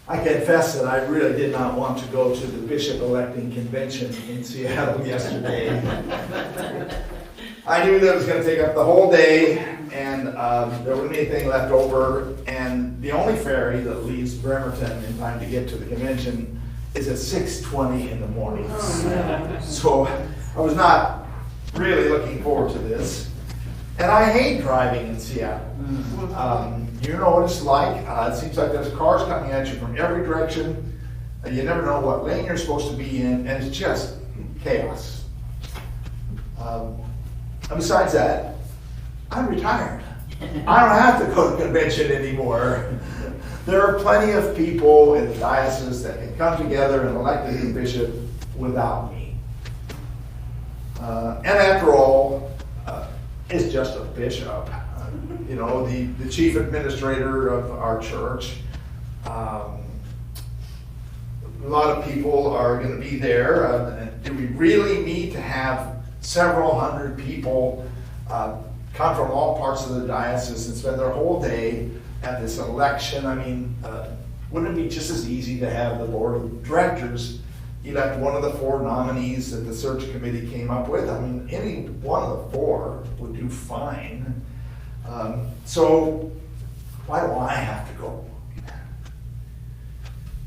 I confess that I really did not want to go to the bishop-electing convention in Seattle yesterday. I knew that it was going to take up the whole day, and there wasn't anything left over, and the only ferry that leaves Bremerton in time to get to the convention is at 6:20 in the morning. So I was not really looking forward to this. And I hate driving in Seattle. You know what it's like. It seems like there's cars coming at you from every direction. You never know what lane you're supposed to be in, and it's just chaos. And besides that, I'm retired. I don't have to go to the convention anymore. There are plenty of people in the diocese that can come together and elect a new bishop without me. And after all, it's just a bishop. You know, the chief administrator of our church. A lot of people are going to be there. Do we really need to have several hundred people come from all parts of the diocese and spend their whole day at this election? I mean, wouldn't it be just as easy to have the board of directors elect one of the four nominees that the search committee came up with? I mean, any one of the four would do fine. So why do I have to go?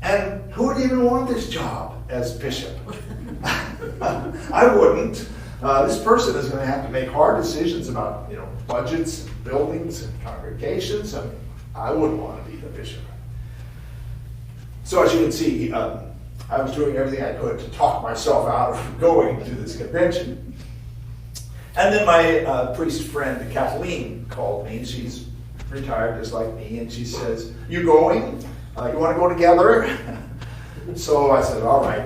And who would even want this job as bishop? I wouldn't. This person is going to have to make hard decisions about, budgets and buildings and congregations. I mean, I wouldn't want to be the bishop. So as you can see, I was doing everything I could to talk myself out of going to this convention. And then my priest friend, Kathleen, called me. She's retired just like me, and she says, "You going? You want to go together?" So I said, all right.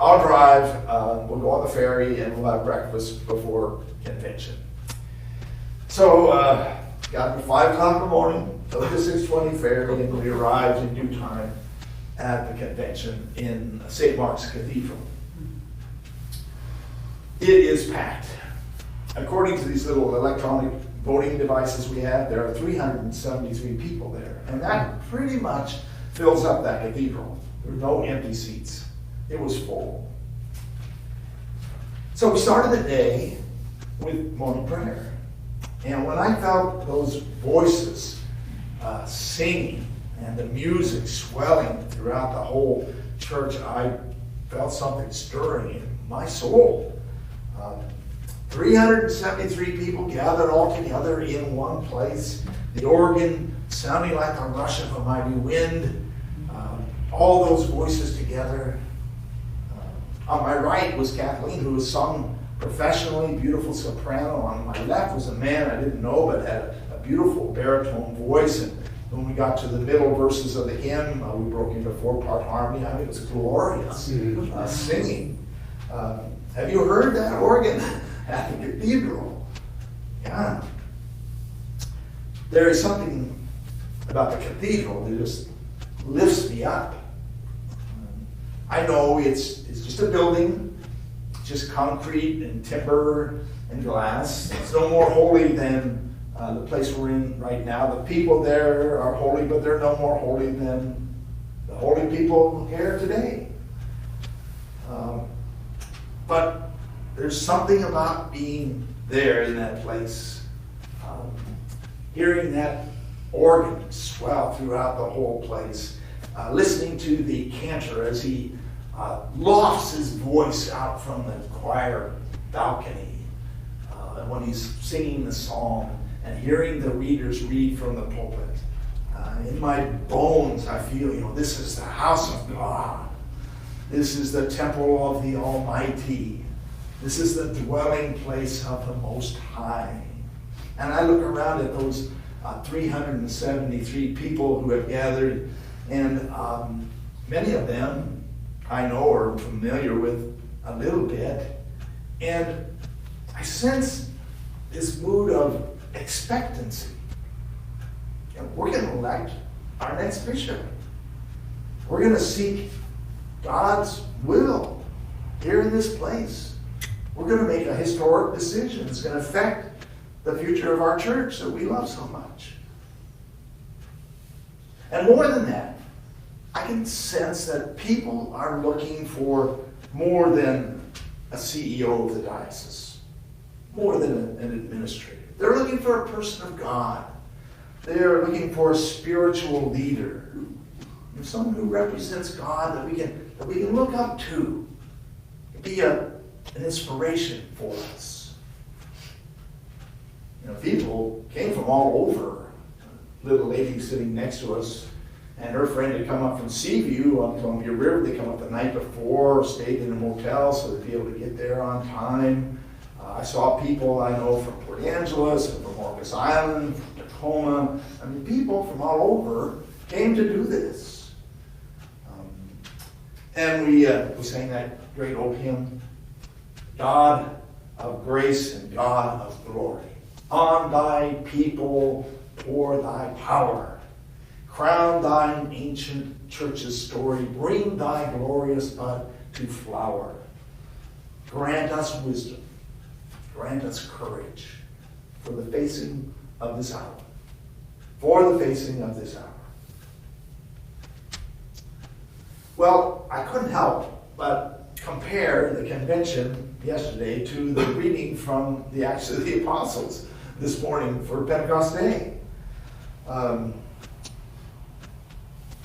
I'll drive, we'll go on the ferry, and we'll have breakfast before convention. So got up at 5 o'clock in the morning, took the 6:20 ferry, and we arrived in due time at the convention in St. Mark's Cathedral. It is packed. According to these little electronic voting devices we have, there are 373 people there. And that pretty much fills up that cathedral. There were no empty seats. It was full. So we started the day with morning prayer. And when I felt those voices singing and the music swelling throughout the whole church, I felt something stirring in my soul. 373 people gathered all together in one place. The organ sounding like the rush of a mighty wind. All those voices together. On my right was Kathleen, who was sung professionally, beautiful soprano. On my left was a man I didn't know, but had a beautiful baritone voice. And when we got to the middle verses of the hymn, we broke into 4-part harmony. I mean, it was glorious singing. Have you heard that organ at the cathedral? Yeah. There is something about the cathedral that just lifts me up. I know it's just a building, just concrete and timber and glass. It's no more holy than the place we're in right now. The people there are holy, but they're no more holy than the holy people here today. But there's something about being there in that place, hearing that organ swell throughout the whole place, listening to the cantor as he lofts his voice out from the choir balcony, and when he's singing the psalm, and hearing the readers read from the pulpit. In my bones, I feel, this is the house of God. This is the temple of the Almighty. This is the dwelling place of the Most High. And I look around at those 373 people who have gathered, and many of them I know are familiar with a little bit. And I sense this mood of expectancy. We're going to elect our next bishop. We're going to seek God's will here in this place. We're going to make a historic decision. It's going to affect the future of our church that we love so much. And more than that, I can sense that people are looking for more than a CEO of the diocese, more than an administrator. They're looking for a person of God. They're looking for a spiritual leader, someone who represents God that we can look up to, be an inspiration for us. People came from all over. Little lady sitting next to us, and her friend had come up from Seaview on Columbia River. They come up the night before, stayed in a motel so they'd be able to get there on time. I saw people I know from Port Angeles, and from Orcas Island, from Tacoma. People from all over came to do this. And we sang that great old hymn, God of grace and God of glory. On thy people pour thy power. Crown thine ancient church's story. Bring thy glorious bud to flower. Grant us wisdom. Grant us courage for the facing of this hour. For the facing of this hour. Well, I couldn't help but compare the convention yesterday to the reading from the Acts of the Apostles this morning for Pentecost Day.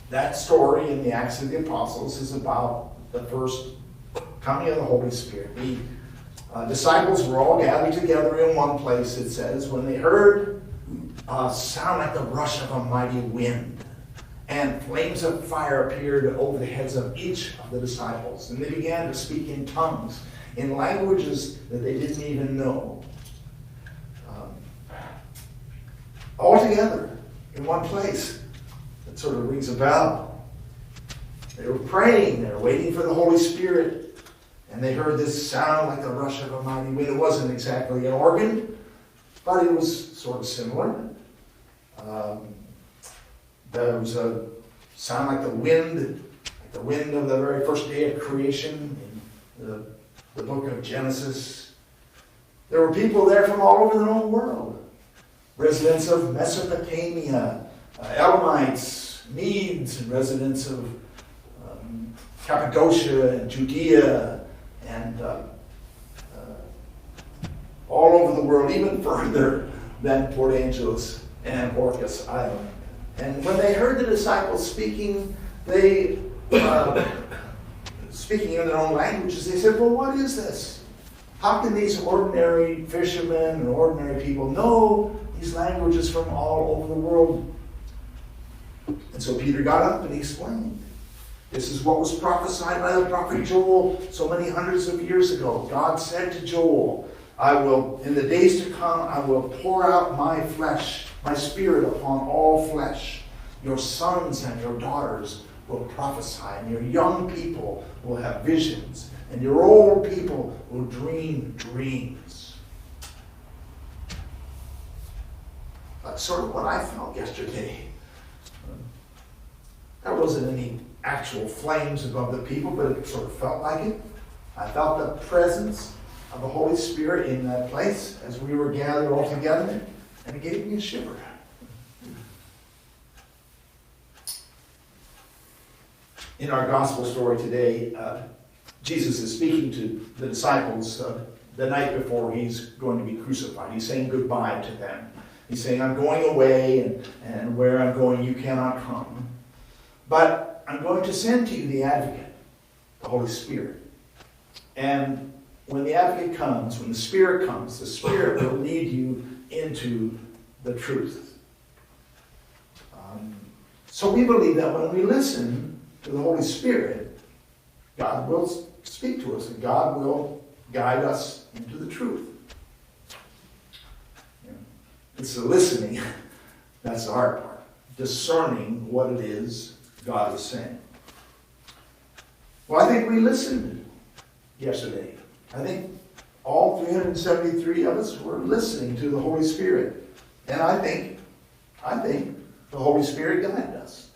That story in the Acts of the Apostles is about the first coming of the Holy Spirit. The disciples were all gathered together in one place, it says, when they heard a sound like the rush of a mighty wind, and flames of fire appeared over the heads of each of the disciples. And they began to speak in tongues, in languages that they didn't even know. All together in one place. That sort of rings a bell. They were praying, they were waiting for the Holy Spirit, and they heard this sound like the rush of a mighty wind. It wasn't exactly an organ, but it was sort of similar. There was a sound like the wind of the very first day of creation in the book of Genesis. There were people there from all over the known world. Residents of Mesopotamia, Elamites, Medes, and residents of Cappadocia and Judea, and all over the world, even further than Port Angeles and Orcas Island. And when they heard the disciples speaking, speaking in their own languages, they said, well, what is this? How can these ordinary fishermen and ordinary people know these languages from all over the world? And so Peter got up and he explained. This is what was prophesied by the prophet Joel so many hundreds of years ago. God said to Joel, in the days to come, I will pour out my flesh, my spirit upon all flesh. Your sons and your daughters will prophesy, and your young people will have visions, and your old people will dream dreams. That's sort of what I felt yesterday. There wasn't any actual flames above the people, but it sort of felt like it. I felt the presence of the Holy Spirit in that place as we were gathered all together, and it gave me a shiver. In our gospel story today, Jesus is speaking to the disciples the night before he's going to be crucified. He's saying goodbye to them. He's saying, I'm going away, and where I'm going you cannot come. But I'm going to send to you the Advocate, the Holy Spirit. And when the Advocate comes, when the Spirit comes, the Spirit will lead you into the truth. So we believe that when we listen to the Holy Spirit, God will speak to us and God will guide us into the truth. It's the listening that's the hard part. Discerning what it is God is saying. Well, I think we listened yesterday. I think all 373 of us were listening to the Holy Spirit. And I think the Holy Spirit guided us.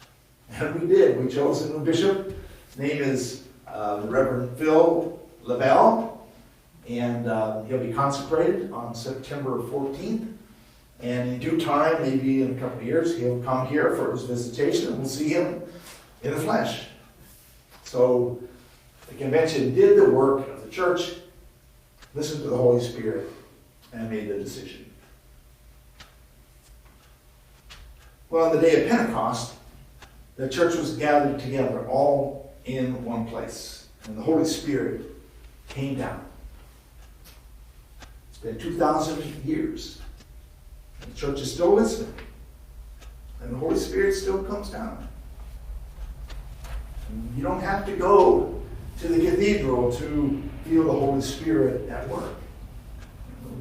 And we did. We chose a new bishop. His name is Reverend Phil LaBelle. And he'll be consecrated on September 14th. And in due time, maybe in a couple of years, he'll come here for his visitation and we'll see him in the flesh. So the convention did the work of the church, listened to the Holy Spirit, and made the decision. Well, on the day of Pentecost, the church was gathered together, all in one place. And the Holy Spirit came down. It's been 2,000 years. The church is still listening. And the Holy Spirit still comes down. And you don't have to go to the cathedral to feel the Holy Spirit at work.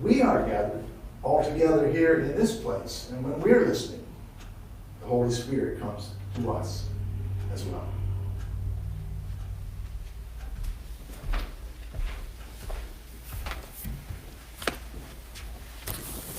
We are gathered all together here in this place. And when we're listening, the Holy Spirit comes to us as well.